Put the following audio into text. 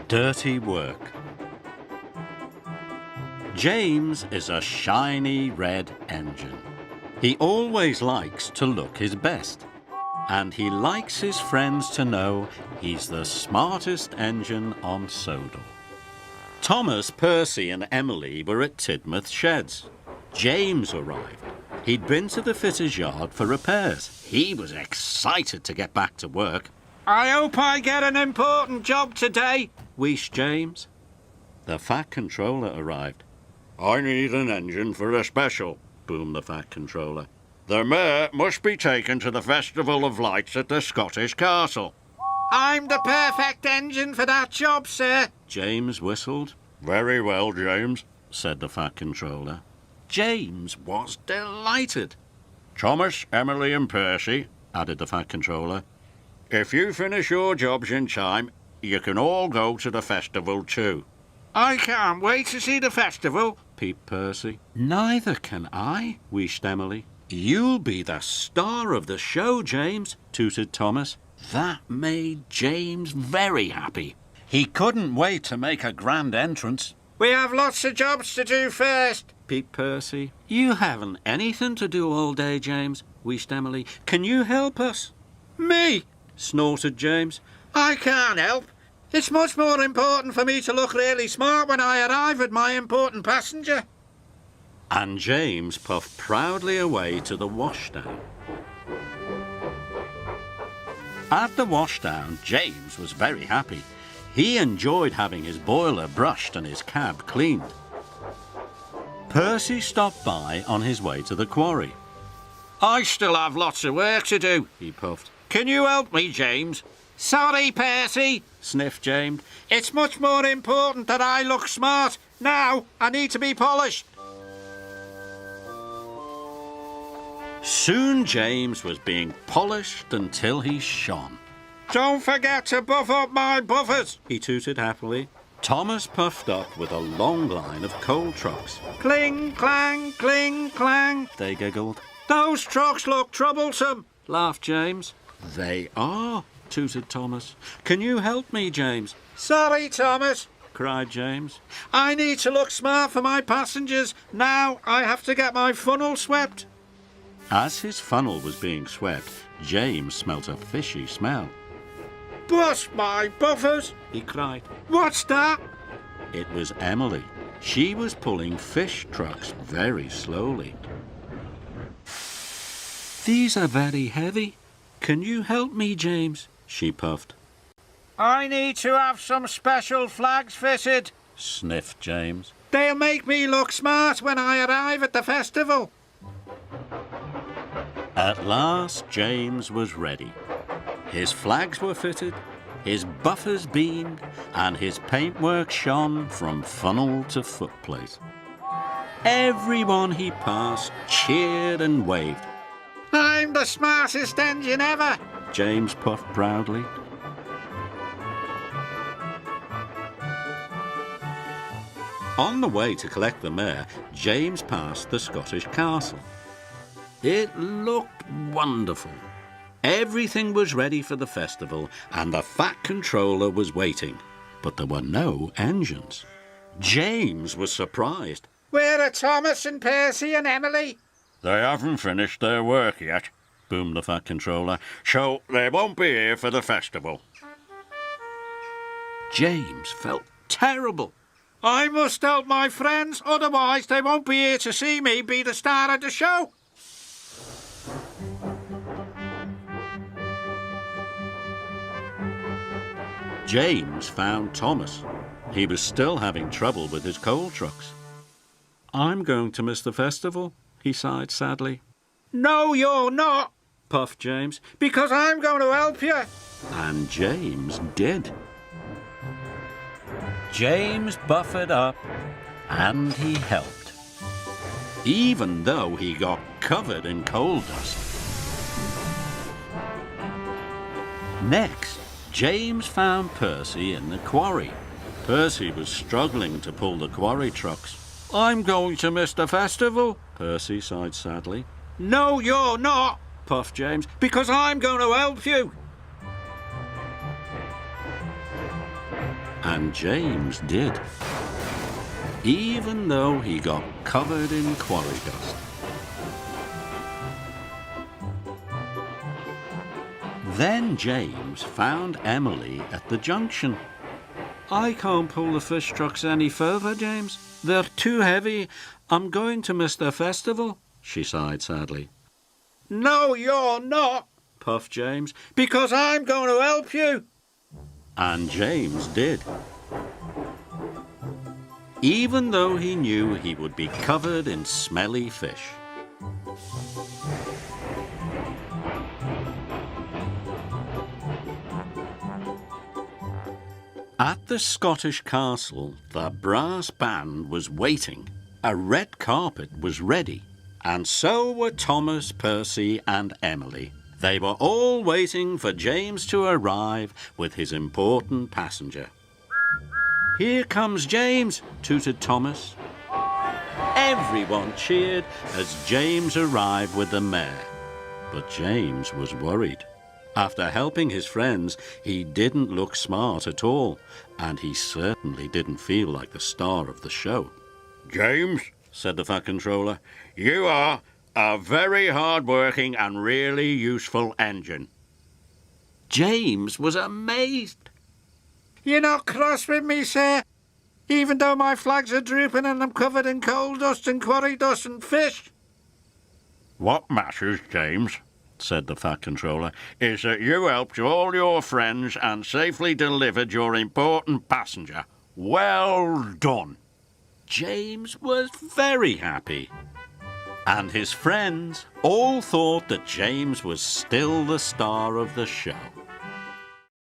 Dirty work. James is a shiny red engine. He always likes to look his best. And he likes his friends to know he's the smartest engine on Sodor. Thomas, Percy and Emily were at Tidmouth Sheds. James arrived. He'd been to the fitter's yard for repairs. He was excited to get back to work. I hope I get an important job today, wheezed James. The Fat Controller arrived. I need an engine for a special, boomed the Fat Controller. The mare must be taken to the Festival of Lights at the Scottish Castle. I'm the perfect engine for that job, sir, James whistled. Very well, James, said the Fat Controller. James was delighted. Thomas, Emily and Percy, added the Fat Controller. If you finish your jobs in time, you can all go to the festival too. I can't wait to see the festival, peeped Percy. Neither can I, wished Emily. You'll be the star of the show, James, tooted Thomas. That made James very happy. He couldn't wait to make a grand entrance. We have lots of jobs to do first, peeped Percy. You haven't anything to do all day, James, wished Emily. Can you help us? Me? Snorted James. I can't help. It's much more important for me to look really smart when I arrive at my important passenger. And James puffed proudly away to the washdown. At the washdown, James was very happy. He enjoyed having his boiler brushed and his cab cleaned. Percy stopped by on his way to the quarry. I still have lots of work to do, he puffed. Can you help me, James? Sorry, Percy, sniffed James. It's much more important that I look smart. Now I need to be polished. Soon James was being polished until he shone. Don't forget to buff up my buffers, he tooted happily. Thomas puffed up with a long line of coal trucks. Cling, clang, they giggled. Those trucks look troublesome, laughed James. They are, tooted Thomas. Can you help me, James? Sorry, Thomas, cried James. I need to look smart for my passengers. Now I have to get my funnel swept. As his funnel was being swept, James smelt a fishy smell. Bust my buffers, he cried. What's that? It was Emily. She was pulling fish trucks very slowly. These are very heavy. Can you help me, James? She puffed. I need to have some special flags fitted, sniffed James. They'll make me look smart when I arrive at the festival. At last, James was ready. His flags were fitted, his buffers beamed, and his paintwork shone from funnel to footplate. Everyone he passed cheered and waved. I'm the smartest engine ever, James puffed proudly. On the way to collect the mare, James passed the Scottish Castle. It looked wonderful. Everything was ready for the festival, and the Fat Controller was waiting. But there were no engines. James was surprised. Where are Thomas and Percy and Emily? They haven't finished their work yet, boomed the Fat Controller, so they won't be here for the festival. James felt terrible. I must help my friends, otherwise they won't be here to see me be the star of the show. James found Thomas. He was still having trouble with his coal trucks. I'm going to miss the festival, he sighed sadly. No, you're not, puffed James, because I'm going to help you. And James did. James buffered up and he helped, even though he got covered in coal dust. Next, James found Percy in the quarry. Percy was struggling to pull the quarry trucks. I'm going to miss the festival, Percy sighed sadly. No, you're not, puffed James, because I'm going to help you. And James did, even though he got covered in quarry dust. Then James found Emily at the junction. "I can't pull the fish trucks any further, James. They're too heavy. I'm going to miss the festival," she sighed sadly. "No, you're not," puffed James, "because I'm going to help you." And James did, even though he knew he would be covered in smelly fish. At the Scottish castle, the brass band was waiting. A red carpet was ready, and so were Thomas, Percy, and Emily. They were all waiting for James to arrive with his important passenger. "Here comes James," tooted Thomas. Everyone cheered as James arrived with the mare. But James was worried. After helping his friends, he didn't look smart at all, and he certainly didn't feel like the star of the show. "James," said the Fat Controller, "you are a very hard-working and really useful engine." James was amazed. "You're not cross with me, sir, even though my flags are drooping and I'm covered in coal dust and quarry dust and fish?" "What matters, James," said the Fat Controller, "is that you helped all your friends and safely delivered your important passenger. Well done." James was very happy. And his friends all thought that James was still the star of the show.